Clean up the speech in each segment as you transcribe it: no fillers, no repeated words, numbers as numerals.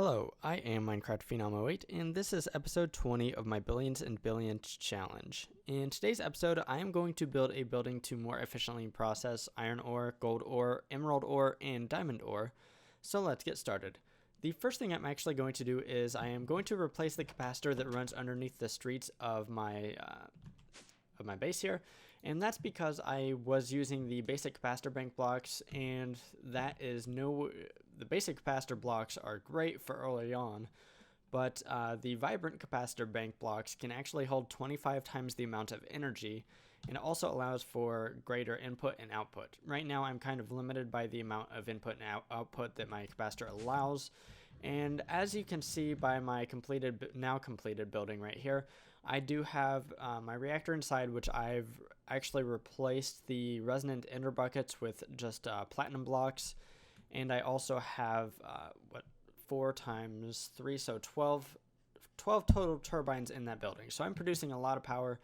Hello, I am Minecraft Phenom 08, and this is episode 20 of my Billions and Billions challenge. In today's episode, I am going to build a building to more efficiently process iron ore, gold ore, emerald ore, and diamond ore. So let's get started. The first thing I'm actually going to do is I am going to replace the capacitor that runs underneath the streets of my base here, and that's because I was using the basic capacitor bank blocks, and the basic capacitor blocks are great for early on, but the vibrant capacitor bank blocks can actually hold 25 times the amount of energy, and it also allows for greater input and output. Right now I'm kind of limited by the amount of input and output that my capacitor allows, and as you can see by my now completed building right here, I do have my reactor inside, which I've actually replaced the resonant ender buckets with just platinum blocks, and I also have 4 times 3, so 12 total turbines in that building. So I'm producing a lot of power.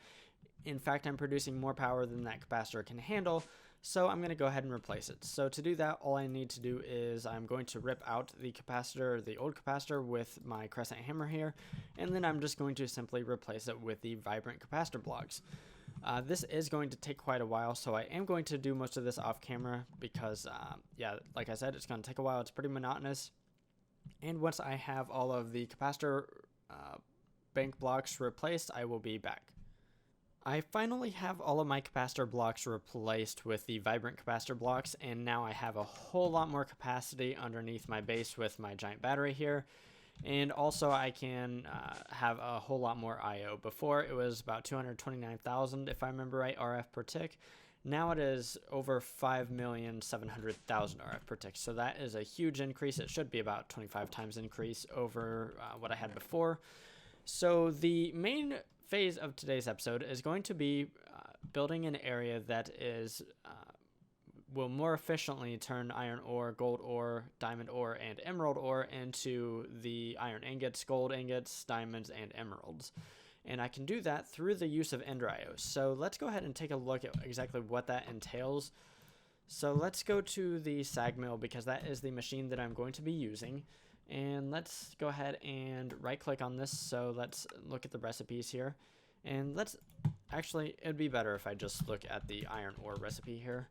In fact, I'm producing more power than that capacitor can handle, so I'm going to go ahead and replace it. So to do that, all I need to do is I'm going to rip out the capacitor, the old capacitor, with my crescent hammer here, and then I'm just going to simply replace it with the vibrant capacitor blocks. This is going to take quite a while, so I am going to do most of this off camera because, like I said, it's going to take a while. It's pretty monotonous. And once I have all of the capacitor bank blocks replaced, I will be back. I finally have all of my capacitor blocks replaced with the vibrant capacitor blocks, and now I have a whole lot more capacity underneath my base with my giant battery here. And also I can have a whole lot more IO. Before it was about 229,000, if I remember right, RF per tick. Now it is over 5,700,000 RF per tick. So that is a huge increase. It should be about 25 times increase over what I had before. So the main phase of today's episode is going to be building an area that will more efficiently turn iron ore, gold ore, diamond ore, and emerald ore into the iron ingots, gold ingots, diamonds, and emeralds. And I can do that through the use of Ender IO. So let's go ahead and take a look at exactly what that entails. So let's go to the sag mill because that is the machine that I'm going to be using. And let's go ahead and right click on this. So let's look at the recipes here. And it'd be better if I just look at the iron ore recipe here.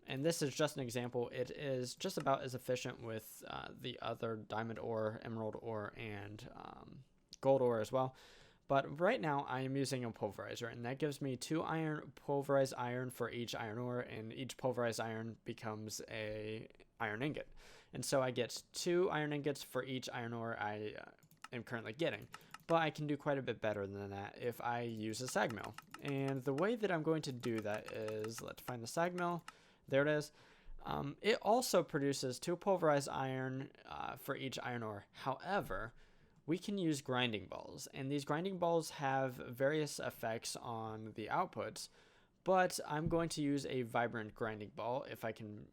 And this is just an example. It is just about as efficient with the other diamond ore, emerald ore, and gold ore as well. But right now I am using a pulverizer, and that gives me 2 pulverized iron for each iron ore, and each pulverized iron becomes a iron ingot. And so I get 2 iron ingots for each iron ore I am currently getting. But I can do quite a bit better than that if I use a sag mill. And the way that I'm going to do that is, let's find the sag mill. There it is. It also produces 2 pulverized iron for each iron ore. However, we can use grinding balls, and these grinding balls have various effects on the outputs, but I'm going to use a vibrant grinding ball if I can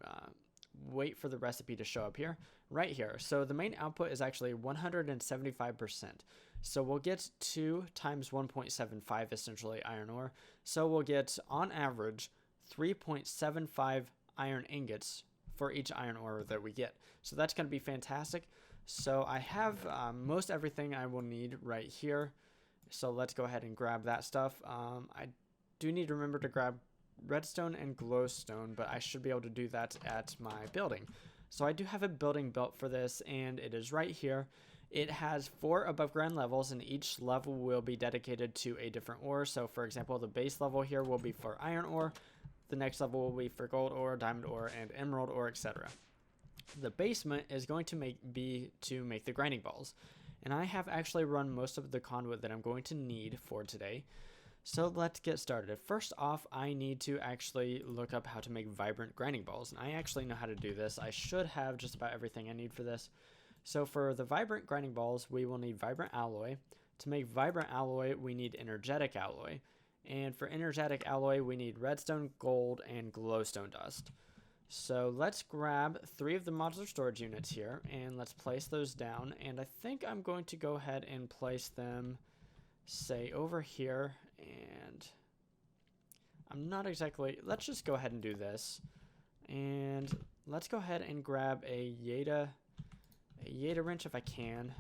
wait for the recipe to show up here, right here. So the main output is actually 175%. So we'll get 2 times 1.75 essentially iron ore. So we'll get on average 3.75 iron ingots for each iron ore that we get. So that's going to be fantastic. So I have most everything I will need right here. So let's go ahead and grab that stuff. I do need to remember to grab redstone and glowstone, but I should be able to do that at my building. So I do have a building built for this, and it is right here. It has 4 above ground levels, and each level will be dedicated to a different ore. So for example, the base level here will be for iron ore. The next level will be for gold ore, diamond ore, and emerald ore, etc. The basement is going to make the grinding balls. And I have actually run most of the conduit that I'm going to need for today. So let's get started. First off, I need to actually look up how to make vibrant grinding balls. And I actually know how to do this. I should have just about everything I need for this. So for the vibrant grinding balls, we will need vibrant alloy. To make vibrant alloy, we need energetic alloy. And for energetic alloy, we need redstone, gold, and glowstone dust. So let's grab 3 of the modular storage units here, and let's place those down. And I think I'm going to go ahead and place them, say, over here. And I'm not exactly, let's just go ahead and do this. And let's go ahead and grab a a Yeta wrench if I can.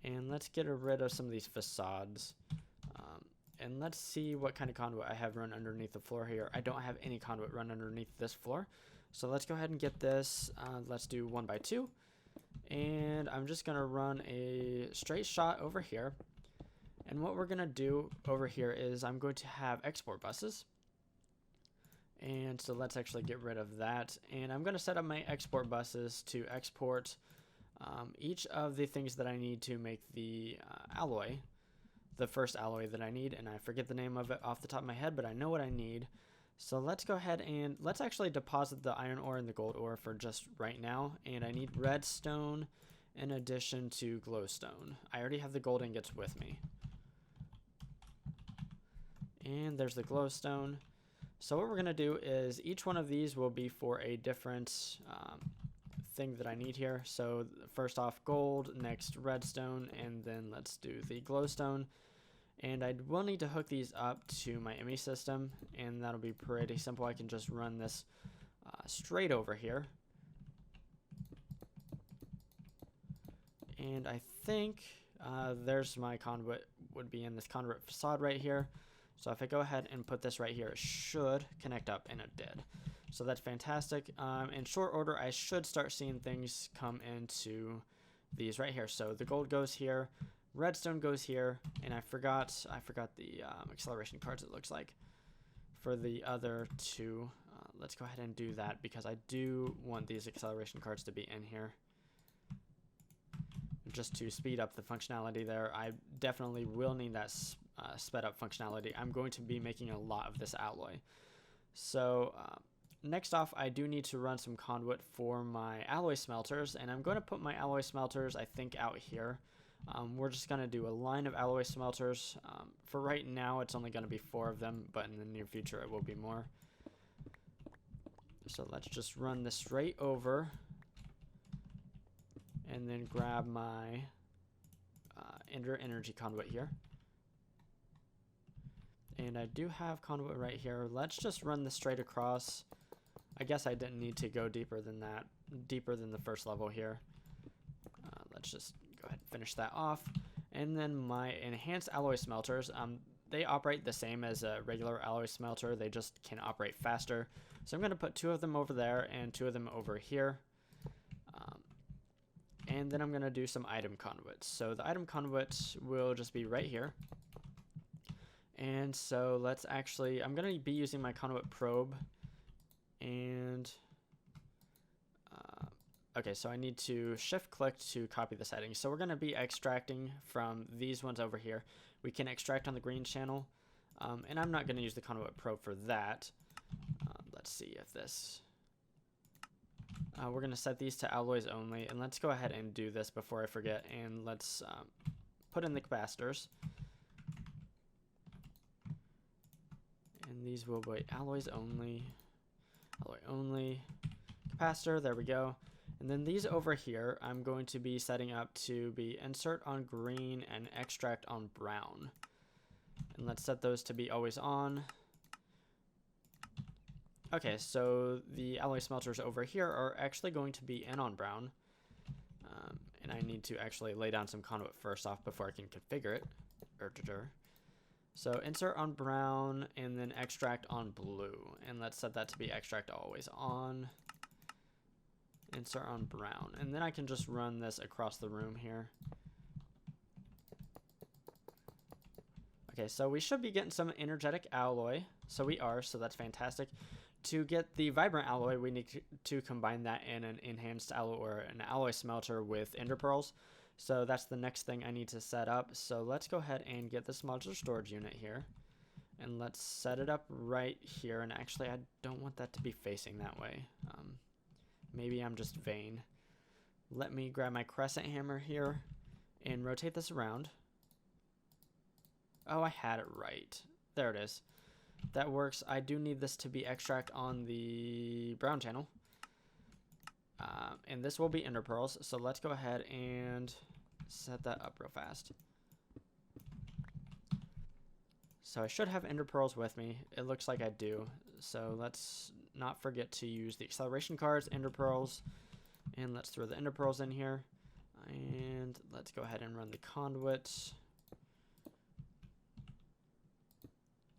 And let's get rid of some of these facades. And let's see what kind of conduit I have run underneath the floor here. I don't have any conduit run underneath this floor. So let's go ahead and get this. Let's do 1 by 2. And I'm just going to run a straight shot over here. And what we're going to do over here is I'm going to have export buses. And so let's actually get rid of that. And I'm going to set up my export buses to export each of the things that I need to make the alloy. The first alloy that I need, and I forget the name of it off the top of my head, but I know what I need. So let's go ahead and let's actually deposit the iron ore and the gold ore for just right now. And I need redstone in addition to glowstone. I already have the gold ingots with me. And there's the glowstone. So what we're going to do is each one of these will be for a different thing that I need here. So first off gold, next redstone, and then let's do the glowstone. And I will need to hook these up to my ME system, and that'll be pretty simple. I can just run this straight over here. And I think there's my conduit would be in this conduit facade right here. So if I go ahead and put this right here, it should connect up, and it did. So that's fantastic. In short order, I should start seeing things come into these right here. So the gold goes here, redstone goes here, and I forgot the acceleration cards, it looks like, for the other two. Let's go ahead and do that because I do want these acceleration cards to be in here just to speed up the functionality there. I definitely will need that sped up functionality. I'm going to be making a lot of this alloy. So next off, I do need to run some conduit for my alloy smelters, and I'm going to put my alloy smelters, I think, out here. We're just going to do a line of alloy smelters. For right now, it's only going to be 4 of them, but in the near future, it will be more. So let's just run this straight over, and then grab my Ender energy conduit here. And I do have conduit right here. Let's just run this straight across. I guess I didn't need to go deeper than that, deeper than the first level here. Let's just go ahead and finish that off. And then my enhanced alloy smelters, they operate the same as a regular alloy smelter. They just can operate faster. So I'm going to put 2 of them over there and 2 of them over here. And then I'm going to do some item conduits. So the item conduits will just be right here. And so let's actually, I'm going to be using my conduit probe. And okay, so I need to shift click to copy the settings. So we're going to be extracting from these ones over here. We can extract on the green channel. And I'm not going to use the conduit probe for that. Let's see if this... we're going to set these to alloys only. And let's go ahead and do this before I forget. And let's put in the capacitors. And these will be alloys only. Alloy only. Capacitor, there we go. And then these over here, I'm going to be setting up to be insert on green and extract on brown. And let's set those to be always on. Okay, so the alloy smelters over here are actually going to be in on brown. And I need to actually lay down some conduit first off before I can configure it. So insert on brown and then extract on blue. And let's set that to be extract always on. Insert on brown. And then I can just run this across the room here. Okay, so we should be getting some energetic alloy. So we are, so that's fantastic. To get the vibrant alloy, we need to combine that in an enhanced alloy or an alloy smelter with ender pearls. So that's the next thing I need to set up. So let's go ahead and get this modular storage unit here. And let's set it up right here. And actually, I don't want that to be facing that way. Maybe I'm just vain. Let me grab my crescent hammer here and rotate this around. Oh, I had it right. There it is. That works. I do need this to be extract on the brown channel. And this will be ender pearls. So let's go ahead and set that up real fast. So I should have ender pearls with me. It looks like I do. So let's not forget to use the acceleration cards, ender pearls, and let's throw the ender pearls in here. And let's go ahead and run the conduit.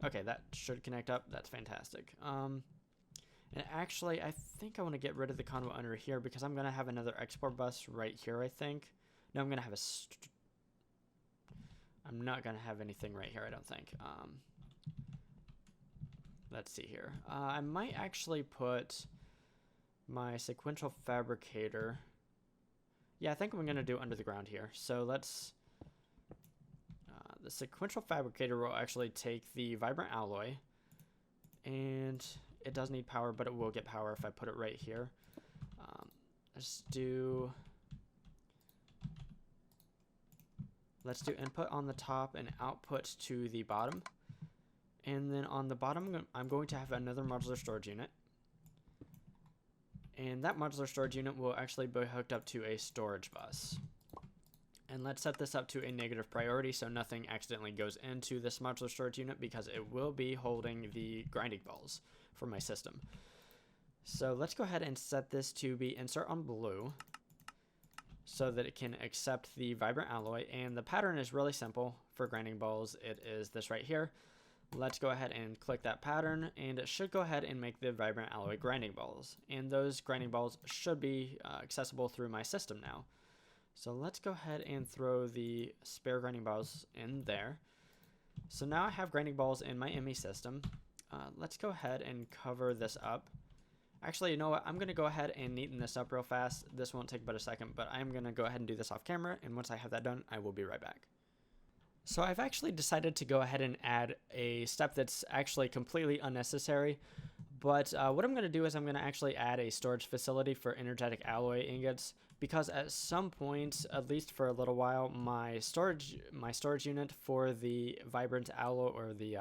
Okay, that should connect up. That's fantastic. And actually, I think I want to get rid of the conduit under here because I'm going to have another export bus right here, I think. No, I'm going to have I'm not going to have anything right here, I don't think. Let's see here. I might actually put my sequential fabricator. Yeah, I think I'm going to do under the ground here. So let's... the sequential fabricator will actually take the vibrant alloy, and it does need power, but it will get power if I put it right here. Let's do input on the top and output to the bottom. And then on the bottom, I'm going to have another modular storage unit. And that modular storage unit will actually be hooked up to a storage bus. And let's set this up to a negative priority so nothing accidentally goes into this modular storage unit because it will be holding the grinding balls for my system. So let's go ahead and set this to be insert on blue so that it can accept the vibrant alloy. And the pattern is really simple for grinding balls. It is this right here. Let's go ahead and click that pattern, and it should go ahead and make the vibrant alloy grinding balls. And those grinding balls should be accessible through my system now. So let's go ahead and throw the spare grinding balls in there. So now I have grinding balls in my ME system. Let's go ahead and cover this up. Actually, you know what? I'm going to go ahead and neaten this up real fast. This won't take but a second, but I'm going to go ahead and do this off camera. And once I have that done, I will be right back. So I've actually decided to go ahead and add a step that's actually completely unnecessary. But what I'm going to do is I'm going to actually add a storage facility for energetic alloy ingots, because at some point, at least for a little while, my storage unit for the vibrant alloy or the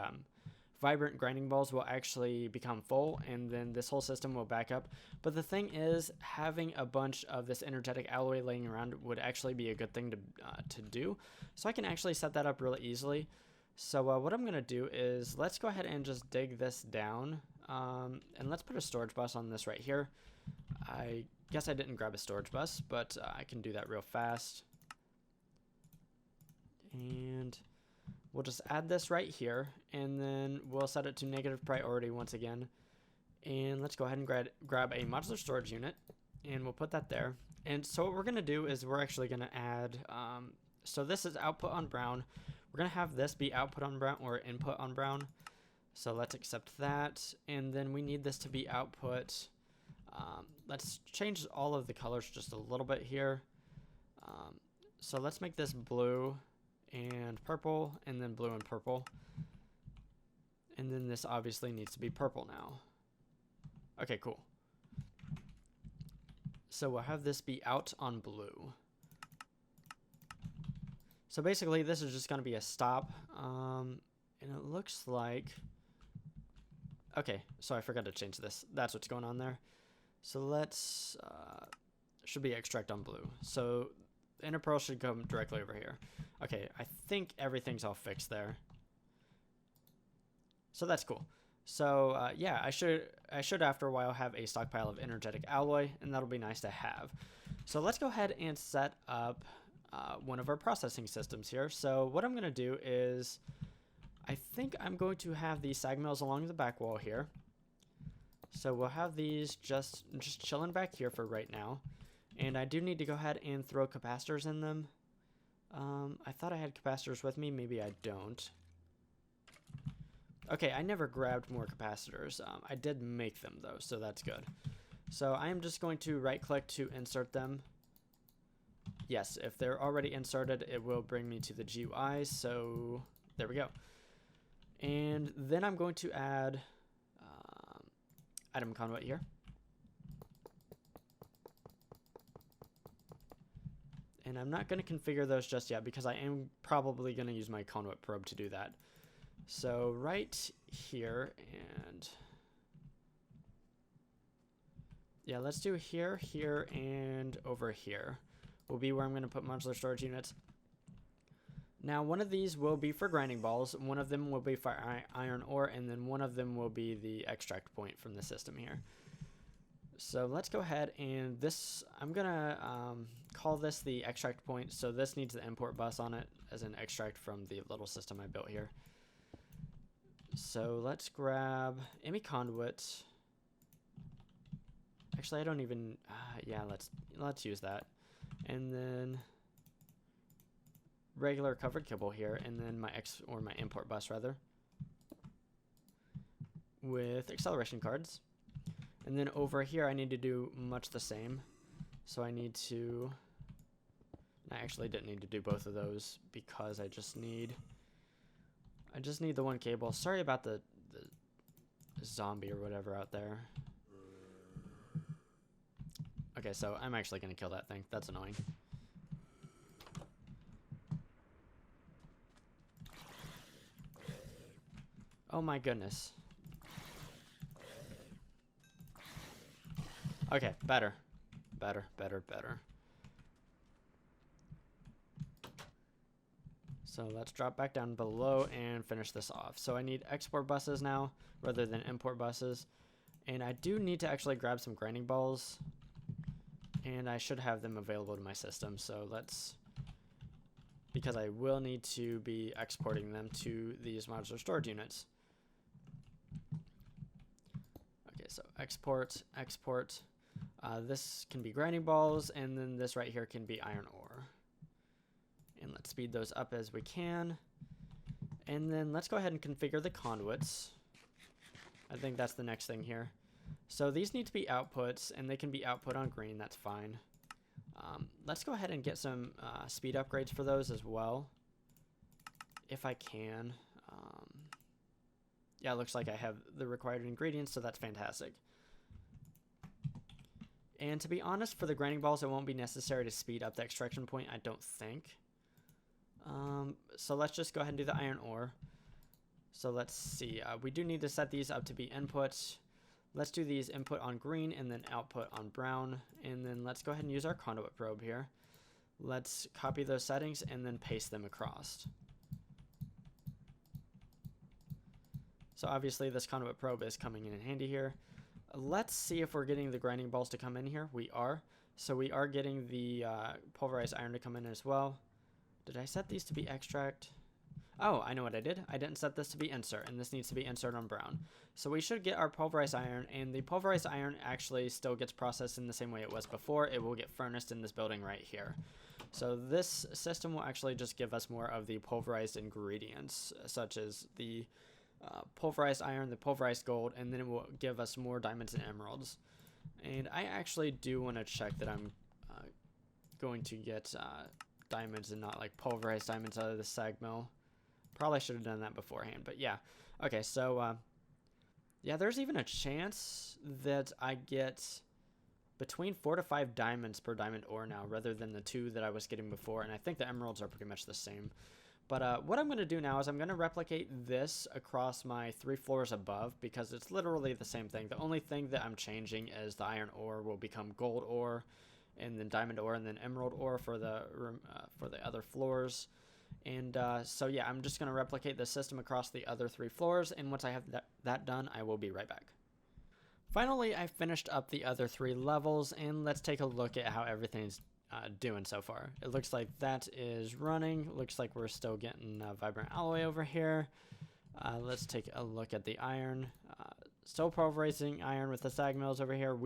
vibrant grinding balls will actually become full, and then this whole system will back up. But the thing is, having a bunch of this energetic alloy laying around would actually be a good thing to do. So I can actually set that up really easily. So what I'm going to do is let's go ahead and just dig this down, and let's put a storage bus on this right here. I guess I didn't grab a storage bus, but I can do that real fast. And we'll just add this right here, and then we'll set it to negative priority once again. And let's go ahead and grab a modular storage unit, and we'll put that there. And so what we're going to do is we're actually going to add, so this is output on brown. We're going to have this be output on brown or input on brown. So let's accept that. And then we need this to be output. Let's change all of the colors just a little bit here. So let's make this blue and purple, and then blue and purple. And then this obviously needs to be purple now. Okay, cool. So we'll have this be out on blue. So basically this is just going to be a stop. And it looks like... Okay, so I forgot to change this. That's what's going on there. So let's... should be extract on blue. So inner pearl should come directly over here. Okay, I think everything's all fixed there. So that's cool. So yeah, I should after a while have a stockpile of energetic alloy, and that'll be nice to have. So let's go ahead and set up one of our processing systems here. So what I'm going to do is I think I'm going to have these sag mills along the back wall here. So we'll have these just chilling back here for right now. And I do need to go ahead and throw capacitors in them. I thought I had capacitors with me. Maybe I don't. Okay, I never grabbed more capacitors. I did make them, though, so that's good. So I am just going to right-click to insert them. Yes, if they're already inserted, it will bring me to the GUI. So there we go. And then I'm going to add item conduit here. And I'm not going to configure those just yet because I am probably going to use my conduit probe to do that. So right here, and yeah, let's do here, here, and over here will be where I'm going to put modular storage units. Now, one of these will be for grinding balls, one of them will be for iron ore, and then one of them will be the extract point from the system here. So let's go ahead and I'm gonna call this the extract point. So this needs the import bus on it as an extract from the little system I built here. So let's grab Emmy conduit. Actually, I don't even, yeah, let's use that. And then regular covered kibble here, and then my import bus rather, with acceleration cards. And then over here I need to do much the same. So I actually didn't need to do both of those because I just need the one cable. Sorry about the zombie or whatever out there. Okay, so I'm actually gonna kill that thing. That's annoying. Oh my goodness. Okay, better. So let's drop back down below and finish this off. So I need export buses now rather than import buses. And I do need to actually grab some grinding balls. And I should have them available to my system. So because I will need to be exporting them to these modular storage units. Okay, so export. This can be grinding balls, and then this right here can be iron ore. And let's speed those up as we can. And then let's go ahead and configure the conduits. I think that's the next thing here. So these need to be outputs, and they can be output on green. That's fine. Let's go ahead and get some speed upgrades for those as well, if I can. Yeah, it looks like I have the required ingredients, so that's fantastic. And to be honest, for the grinding balls, it won't be necessary to speed up the extraction point, I don't think. So let's just go ahead and do the iron ore. So let's see. We do need to set these up to be inputs. Let's do these input on green and then output on brown. And then let's go ahead and use our conduit probe here. Let's copy those settings and then paste them across. So obviously this conduit probe is coming in handy here. Let's see if we're getting the grinding balls to come in here. We are. So we are getting the pulverized iron to come in as well. Did I set these to be extract? Oh, I know what I did. I didn't set this to be insert, and this needs to be insert on brown. So we should get our pulverized iron, and the pulverized iron actually still gets processed in the same way it was before. It will get furnaced in this building right here. So this system will actually just give us more of the pulverized ingredients, such as the pulverized iron, the pulverized gold, and then it will give us more diamonds and emeralds. And I actually do want to check that I'm going to get diamonds and not like pulverized diamonds out of the sag mill. Probably should have done that beforehand, but yeah. Okay, so yeah, there's even a chance that I get between 4 to 5 diamonds per diamond ore now, rather than the 2 that I was getting before, and I think the emeralds are pretty much the same. But what I'm going to do now is I'm going to replicate this across my 3 floors above, because it's literally the same thing. The only thing that I'm changing is the iron ore will become gold ore, and then diamond ore, and then emerald ore for the other floors. And so yeah, I'm just going to replicate the system across the other 3 floors, and once I have that done, I will be right back. Finally, I finished up the other 3 levels, and let's take a look at how everything's doing so far. It looks like that is running. Looks like we're still getting vibrant alloy over here. Let's take a look at the iron. Still pulverizing iron with the sag mills over here.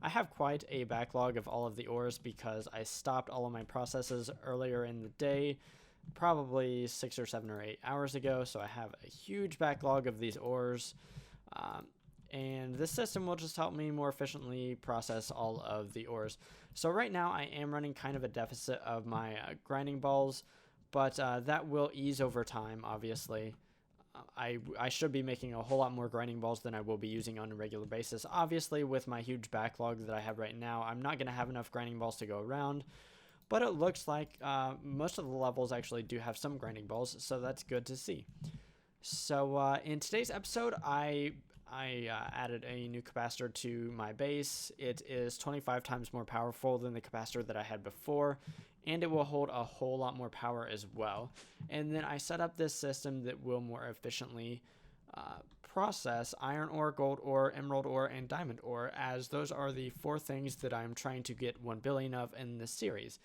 I have quite a backlog of all of the ores because I stopped all of my processes earlier in the day, probably 6 or 7 or 8 hours ago. So I have a huge backlog of these ores. And this system will just help me more efficiently process all of the ores. So right now I am running kind of a deficit of my grinding balls, but that will ease over time, obviously. I should be making a whole lot more grinding balls than I will be using on a regular basis. Obviously, with my huge backlog that I have right now, I'm not going to have enough grinding balls to go around, but it looks like most of the levels actually do have some grinding balls, so that's good to see. So in today's episode, I added a new capacitor to my base. It is 25 times more powerful than the capacitor that I had before, and it will hold a whole lot more power as well. And then I set up this system that will more efficiently process iron ore, gold ore, emerald ore, and diamond ore, as those are the 4 things that I'm trying to get 1 billion of in this series.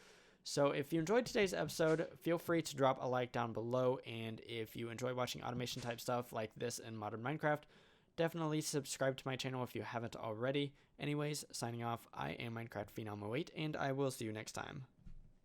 So if you enjoyed today's episode, feel free to drop a like down below, and if you enjoy watching automation type stuff like this in modern Minecraft, definitely subscribe to my channel if you haven't already. Anyways, signing off, I am Minecraft Phenom 08, and I will see you next time.